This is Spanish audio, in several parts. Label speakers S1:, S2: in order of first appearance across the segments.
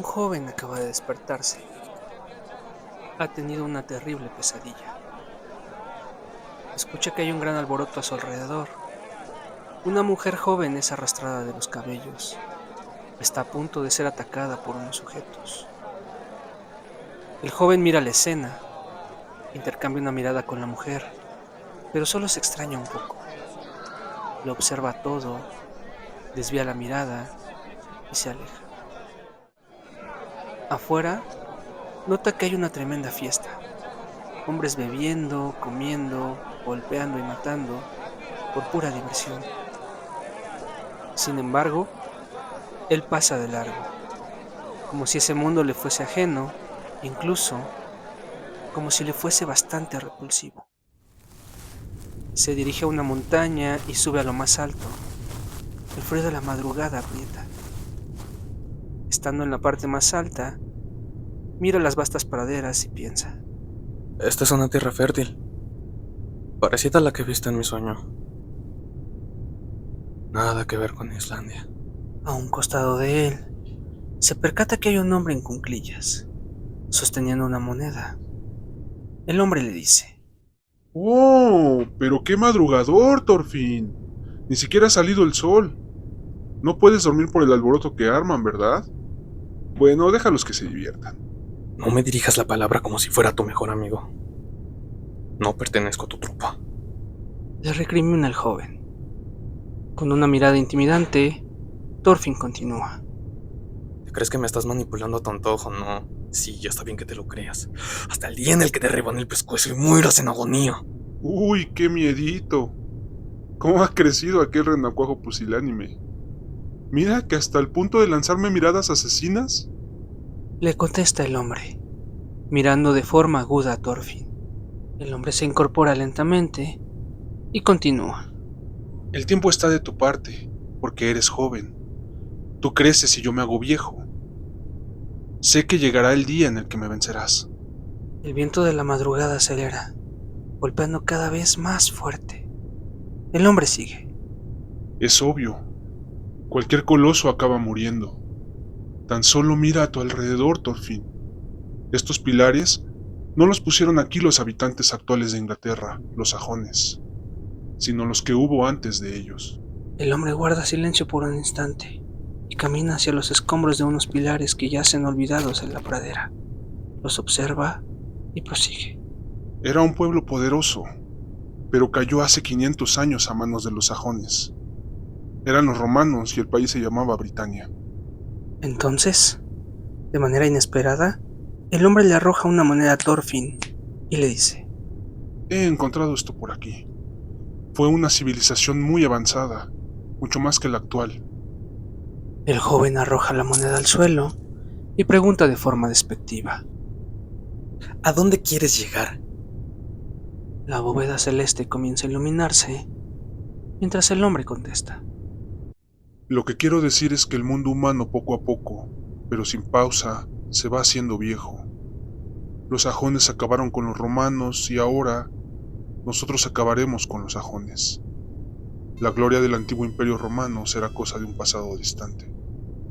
S1: joven acaba de despertarse. Ha tenido una terrible pesadilla. Escucha que hay un gran alboroto a su alrededor. Una mujer joven es arrastrada de los cabellos. Está a punto de ser atacada por unos sujetos. El joven mira la escena, intercambia una mirada con la mujer, pero solo se extraña un poco. Lo observa todo, desvía la mirada y se aleja. Afuera, nota que hay una tremenda fiesta. Hombres bebiendo, comiendo, golpeando y matando por pura diversión. Sin embargo, él pasa de largo, como si ese mundo le fuese ajeno, incluso como si le fuese bastante repulsivo. Se dirige a una montaña y sube a lo más alto. El frío de la madrugada aprieta. Estando en la parte más alta, mira las vastas praderas y piensa.
S2: Esta es una tierra fértil, parecida a la que he visto en mi sueño. Nada que ver con Islandia.
S1: A un costado de él, se percata que hay un hombre en cuclillas, sosteniendo una moneda. El hombre le dice:
S3: ¡Oh! Pero qué madrugador, Thorfinn. Ni siquiera ha salido el sol. No puedes dormir por el alboroto que arman, ¿verdad? Bueno, déjalos que se diviertan.
S2: No me dirijas la palabra como si fuera tu mejor amigo. No pertenezco a tu tropa.
S1: Le recrimina el joven. Con una mirada intimidante, Thorfinn continúa.
S2: ¿Te crees que me estás manipulando a tu antojo? No. Sí, ya está bien que te lo creas. Hasta el día en el que te derriban el pescuezo y mueras en agonía.
S3: ¡Uy, qué miedito! ¿Cómo ha crecido aquel renacuajo pusilánime? Mira que hasta el punto de lanzarme miradas asesinas.
S1: Le contesta el hombre, mirando de forma aguda a Thorfinn. El hombre se incorpora lentamente y continúa.
S3: El tiempo está de tu parte, porque eres joven. Tú creces y yo me hago viejo. Sé que llegará el día en el que me vencerás.
S1: El viento de la madrugada acelera, golpeando cada vez más fuerte. El hombre sigue.
S3: Es obvio. Cualquier coloso acaba muriendo. Tan solo mira a tu alrededor, Thorfinn. Estos pilares no los pusieron aquí los habitantes actuales de Inglaterra, los sajones, sino los que hubo antes de ellos.
S1: El hombre guarda silencio por un instante y camina hacia los escombros de unos pilares que yacen olvidados en la pradera. Los observa y prosigue.
S3: Era un pueblo poderoso, pero cayó hace 500 años a manos de los sajones. Eran los romanos y el país se llamaba Britania.
S1: Entonces, de manera inesperada, el hombre le arroja una moneda a Thorfinn y le dice:
S3: He encontrado esto por aquí. Fue una civilización muy avanzada, mucho más que la actual.
S1: El joven arroja la moneda al suelo y pregunta de forma despectiva:
S2: ¿A dónde quieres llegar?
S1: La bóveda celeste comienza a iluminarse mientras el hombre contesta:
S3: Lo que quiero decir es que el mundo humano poco a poco, pero sin pausa, se va haciendo viejo. Los sajones acabaron con los romanos y ahora nosotros acabaremos con los sajones. La gloria del antiguo imperio romano será cosa de un pasado distante.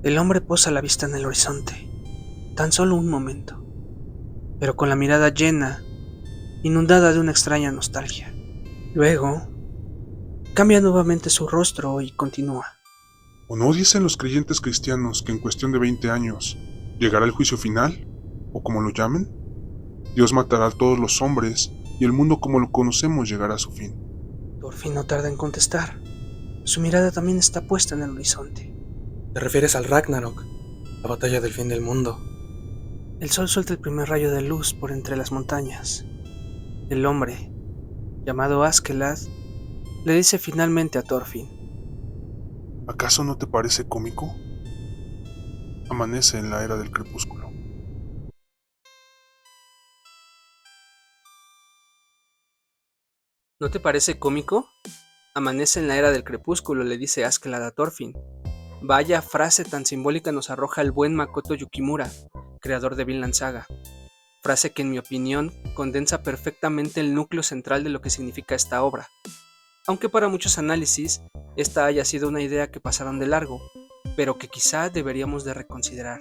S1: El hombre posa la vista en el horizonte, tan solo un momento, pero con la mirada llena, inundada de una extraña nostalgia. Luego, cambia nuevamente su rostro y continúa.
S3: ¿O no dicen los creyentes cristianos que en cuestión de 20 años llegará el juicio final? ¿O como lo llamen? Dios matará a todos los hombres y el mundo como lo conocemos llegará a su fin.
S1: Thorfinn no tarda en contestar. Su mirada también está puesta en el horizonte.
S2: ¿Te refieres al Ragnarok? La batalla del fin del mundo.
S1: El sol suelta el primer rayo de luz por entre las montañas. El hombre, llamado Askeladd, le dice finalmente a Thorfinn:
S3: ¿Acaso no te parece cómico? Amanece en la era del crepúsculo.
S1: ¿No te parece cómico? Amanece en la era del crepúsculo, le dice Askeladd a Thorfinn. Vaya frase tan simbólica nos arroja el buen Makoto Yukimura, creador de Vinland Saga. Frase que en mi opinión condensa perfectamente el núcleo central de lo que significa esta obra. Aunque para muchos análisis, esta haya sido una idea que pasaron de largo, pero que quizá deberíamos de reconsiderar.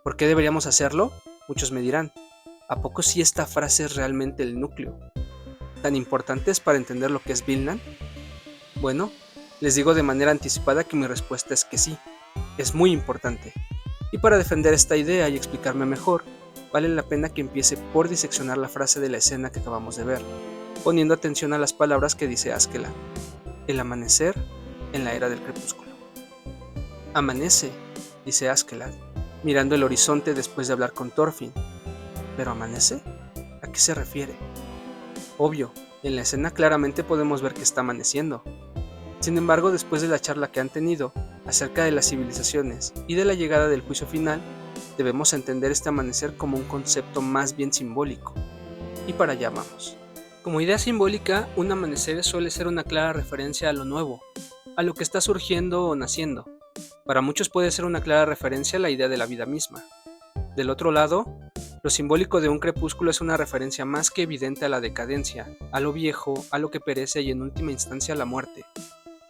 S1: ¿Por qué deberíamos hacerlo? Muchos me dirán, ¿a poco si esta frase es realmente el núcleo? ¿Tan importante es para entender lo que es Vinland? Bueno, les digo de manera anticipada que mi respuesta es que sí, es muy importante. Y para defender esta idea y explicarme mejor, vale la pena que empiece por diseccionar la frase de la escena que acabamos de ver, poniendo atención a las palabras que dice Askeladd. El amanecer en la era del crepúsculo. Amanece, dice Askeladd, mirando el horizonte después de hablar con Thorfinn. ¿Pero amanece? ¿A qué se refiere? Obvio, en la escena claramente podemos ver que está amaneciendo. Sin embargo, después de la charla que han tenido acerca de las civilizaciones y de la llegada del juicio final, debemos entender este amanecer como un concepto más bien simbólico. Y para allá vamos. Como idea simbólica, un amanecer suele ser una clara referencia a lo nuevo, a lo que está surgiendo o naciendo. Para muchos puede ser una clara referencia a la idea de la vida misma. Del otro lado, lo simbólico de un crepúsculo es una referencia más que evidente a la decadencia, a lo viejo, a lo que perece y en última instancia a la muerte.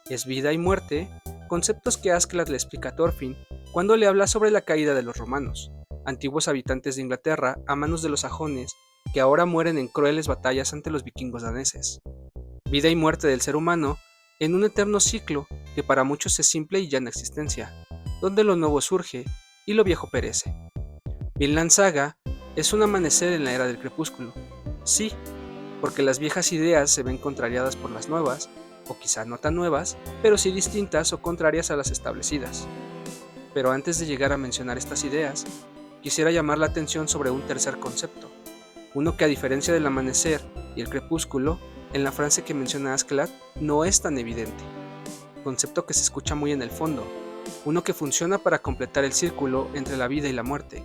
S1: Es vida y muerte, conceptos que Askeladd le explica a Thorfinn cuando le habla sobre la caída de los romanos, antiguos habitantes de Inglaterra a manos de los sajones que ahora mueren en crueles batallas ante los vikingos daneses. Vida y muerte del ser humano en un eterno ciclo que para muchos es simple y llana existencia, donde lo nuevo surge y lo viejo perece. Vinland Saga es un amanecer en la era del crepúsculo, sí, porque las viejas ideas se ven contrariadas por las nuevas, o quizá no tan nuevas, pero sí distintas o contrarias a las establecidas. Pero antes de llegar a mencionar estas ideas, quisiera llamar la atención sobre un tercer concepto, uno que a diferencia del amanecer y el crepúsculo, en la frase que menciona Askeladd no es tan evidente, concepto que se escucha muy en el fondo, uno que funciona para completar el círculo entre la vida y la muerte,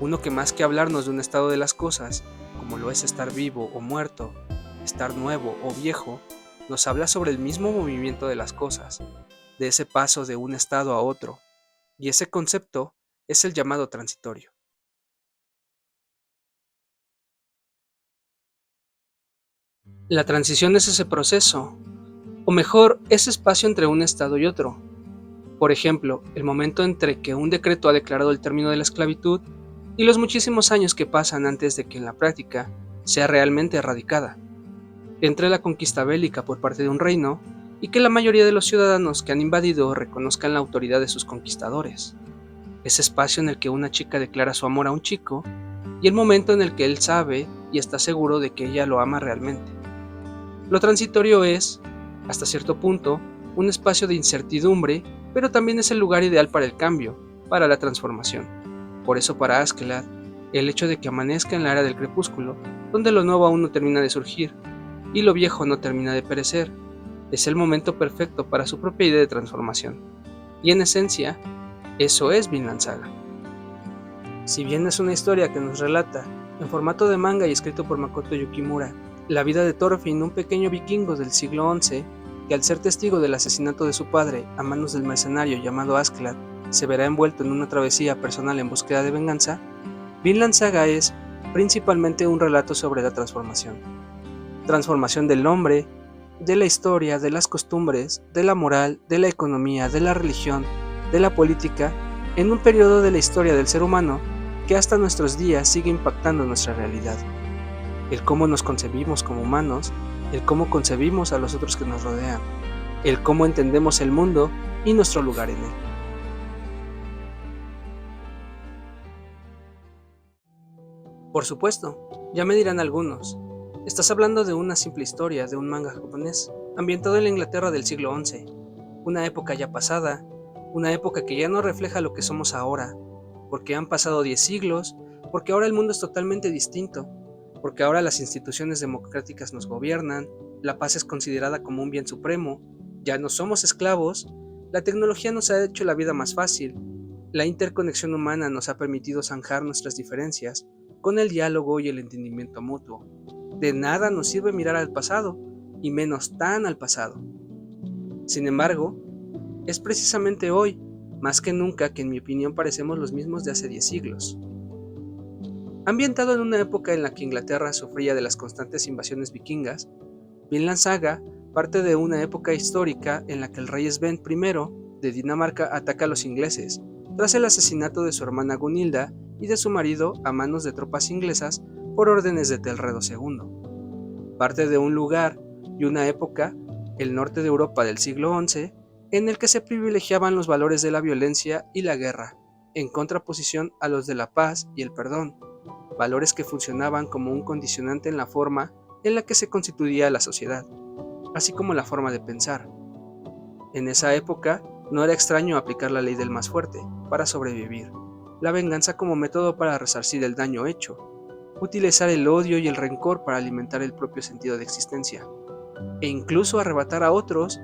S1: uno que más que hablarnos de un estado de las cosas, como lo es estar vivo o muerto, estar nuevo o viejo, nos habla sobre el mismo movimiento de las cosas, de ese paso de un estado a otro, y ese concepto es el llamado transitorio. La transición es ese proceso, o mejor, ese espacio entre un estado y otro. Por ejemplo, el momento entre que un decreto ha declarado el término de la esclavitud y los muchísimos años que pasan antes de que en la práctica sea realmente erradicada. Entre la conquista bélica por parte de un reino y que la mayoría de los ciudadanos que han invadido reconozcan la autoridad de sus conquistadores. Ese espacio en el que una chica declara su amor a un chico y el momento en el que él sabe y está seguro de que ella lo ama realmente. Lo transitorio es, hasta cierto punto, un espacio de incertidumbre, pero también es el lugar ideal para el cambio, para la transformación. Por eso para Askeladd, el hecho de que amanezca en la era del crepúsculo, donde lo nuevo aún no termina de surgir, y lo viejo no termina de perecer, es el momento perfecto para su propia idea de transformación. Y en esencia, eso es Vinland Saga. Si bien es una historia que nos relata, en formato de manga y escrito por Makoto Yukimura, la vida de Thorfinn, un pequeño vikingo del siglo XI, que al ser testigo del asesinato de su padre a manos del mercenario llamado Askeladd, se verá envuelto en una travesía personal en búsqueda de venganza, Vinland Saga es principalmente un relato sobre la transformación. Transformación del hombre, de la historia, de las costumbres, de la moral, de la economía, de la religión, de la política, en un periodo de la historia del ser humano que hasta nuestros días sigue impactando nuestra realidad. El cómo nos concebimos como humanos, el cómo concebimos a los otros que nos rodean, el cómo entendemos el mundo y nuestro lugar en él. Por supuesto, ya me dirán algunos, estás hablando de una simple historia de un manga japonés, ambientado en la Inglaterra del siglo XI, una época ya pasada, una época que ya no refleja lo que somos ahora, porque han pasado 10 siglos, porque ahora el mundo es totalmente distinto, porque ahora las instituciones democráticas nos gobiernan, la paz es considerada como un bien supremo, ya no somos esclavos, la tecnología nos ha hecho la vida más fácil, la interconexión humana nos ha permitido zanjar nuestras diferencias con el diálogo y el entendimiento mutuo. De nada nos sirve mirar al pasado, y menos tan al pasado. Sin embargo, es precisamente hoy, más que nunca, que en mi opinión parecemos los mismos de hace 10 siglos. Ambientado en una época en la que Inglaterra sufría de las constantes invasiones vikingas, Vinland Saga parte de una época histórica en la que el rey Sven I de Dinamarca ataca a los ingleses, tras el asesinato de su hermana Gunilda y de su marido a manos de tropas inglesas por órdenes de Etelredo II. Parte de un lugar y una época, el norte de Europa del siglo XI, en el que se privilegiaban los valores de la violencia y la guerra, en contraposición a los de la paz y el perdón, valores que funcionaban como un condicionante en la forma en la que se constituía la sociedad, así como la forma de pensar. En esa época, no era extraño aplicar la ley del más fuerte para sobrevivir, la venganza como método para resarcir el daño hecho, utilizar el odio y el rencor para alimentar el propio sentido de existencia, e incluso arrebatar a otros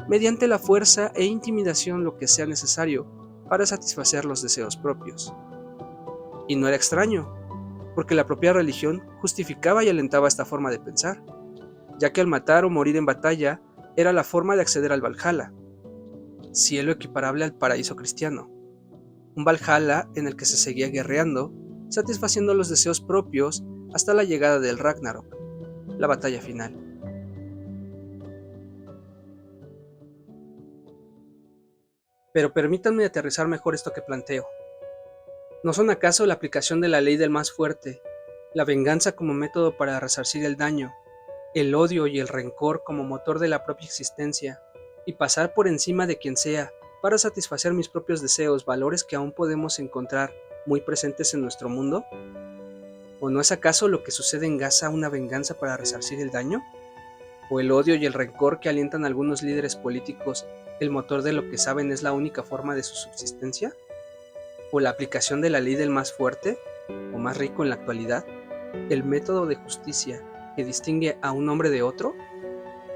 S1: mediante la fuerza e intimidación lo que sea necesario para satisfacer los deseos propios. Y no era extraño, porque la propia religión justificaba y alentaba esta forma de pensar, ya que al matar o morir en batalla era la forma de acceder al Valhalla, cielo equiparable al paraíso cristiano, un Valhalla en el que se seguía guerreando, satisfaciendo los deseos propios hasta la llegada del Ragnarok, la batalla final. Pero permítanme aterrizar mejor esto que planteo. ¿No son acaso la aplicación de la ley del más fuerte, la venganza como método para resarcir el daño, el odio y el rencor como motor de la propia existencia, y pasar por encima de quien sea para satisfacer mis propios deseos, valores que aún podemos encontrar muy presentes en nuestro mundo? ¿O no es acaso lo que sucede en Gaza una venganza para resarcir el daño? ¿O el odio y el rencor que alientan a algunos líderes políticos el motor de lo que saben es la única forma de su subsistencia? ¿O la aplicación de la ley del más fuerte, o más rico en la actualidad, el método de justicia que distingue a un hombre de otro?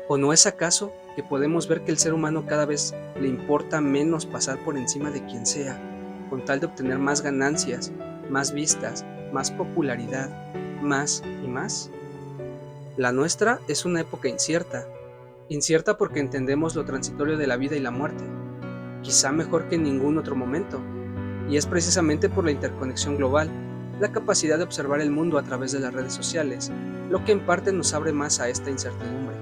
S1: ¿O no es acaso que podemos ver que el ser humano cada vez le importa menos pasar por encima de quien sea, con tal de obtener más ganancias, más vistas, más popularidad, más y más? La nuestra es una época incierta porque entendemos lo transitorio de la vida y la muerte, quizá mejor que en ningún otro momento, y es precisamente por la interconexión global, la capacidad de observar el mundo a través de las redes sociales, lo que en parte nos abre más a esta incertidumbre.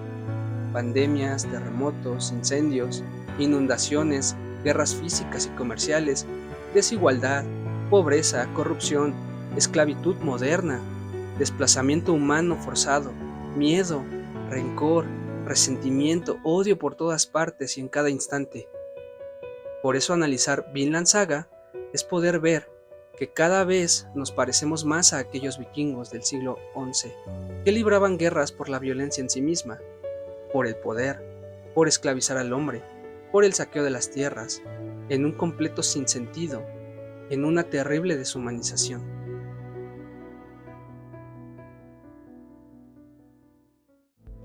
S1: Pandemias, terremotos, incendios, inundaciones, guerras físicas y comerciales, desigualdad, pobreza, corrupción, esclavitud moderna, desplazamiento humano forzado, miedo, rencor, resentimiento, odio por todas partes y en cada instante. Por eso analizar Vinland Saga es poder ver que cada vez nos parecemos más a aquellos vikingos del siglo XI, que libraban guerras por la violencia en sí misma, por el poder, por esclavizar al hombre, por el saqueo de las tierras, en un completo sinsentido, en una terrible deshumanización.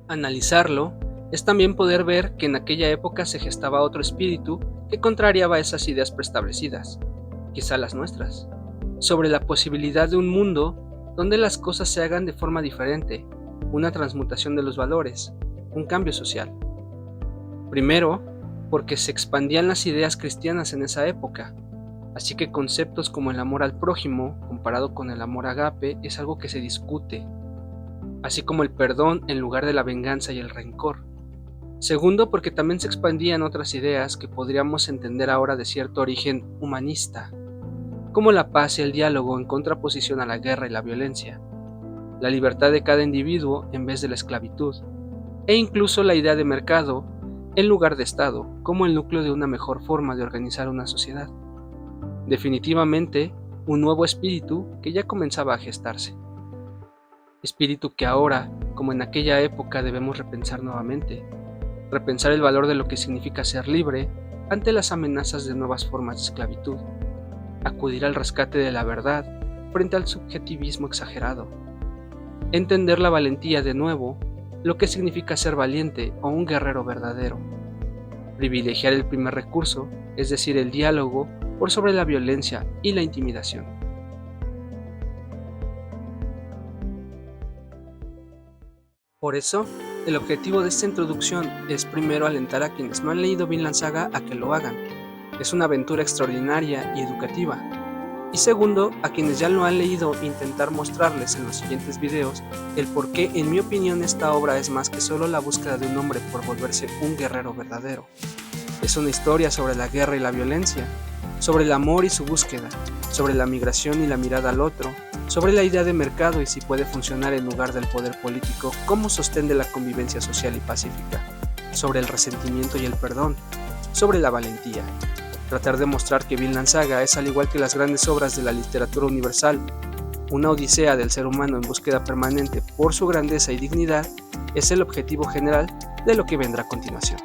S1: Analizarlo es también poder ver que en aquella época se gestaba otro espíritu que contrariaba esas ideas preestablecidas, quizá las nuestras, sobre la posibilidad de un mundo donde las cosas se hagan de forma diferente, una transmutación de los valores, un cambio social. Primero, porque se expandían las ideas cristianas en esa época, así que conceptos como el amor al prójimo, comparado con el amor agape, es algo que se discute, así como el perdón en lugar de la venganza y el rencor. Segundo, porque también se expandían otras ideas que podríamos entender ahora de cierto origen humanista, como la paz y el diálogo en contraposición a la guerra y la violencia, la libertad de cada individuo en vez de la esclavitud, e incluso la idea de mercado en lugar de Estado como el núcleo de una mejor forma de organizar una sociedad. Definitivamente, un nuevo espíritu que ya comenzaba a gestarse. Espíritu que ahora, como en aquella época, debemos repensar nuevamente, repensar el valor de lo que significa ser libre ante las amenazas de nuevas formas de esclavitud, acudir al rescate de la verdad frente al subjetivismo exagerado, entender la valentía de nuevo, lo que significa ser valiente o un guerrero verdadero, privilegiar el primer recurso, es decir, el diálogo, por sobre la violencia y la intimidación. Por eso, el objetivo de esta introducción es primero alentar a quienes no han leído Vinland Saga a que lo hagan. Es una aventura extraordinaria y educativa. Y segundo, a quienes ya lo han leído, intentar mostrarles en los siguientes videos el por qué, en mi opinión, esta obra es más que solo la búsqueda de un hombre por volverse un guerrero verdadero. Es una historia sobre la guerra y la violencia, sobre el amor y su búsqueda, sobre la migración y la mirada al otro, sobre la idea de mercado y si puede funcionar en lugar del poder político como sostén de la convivencia social y pacífica, sobre el resentimiento y el perdón, sobre la valentía. Tratar de mostrar que Vinland Saga es, al igual que las grandes obras de la literatura universal, una odisea del ser humano en búsqueda permanente por su grandeza y dignidad, es el objetivo general de lo que vendrá a continuación.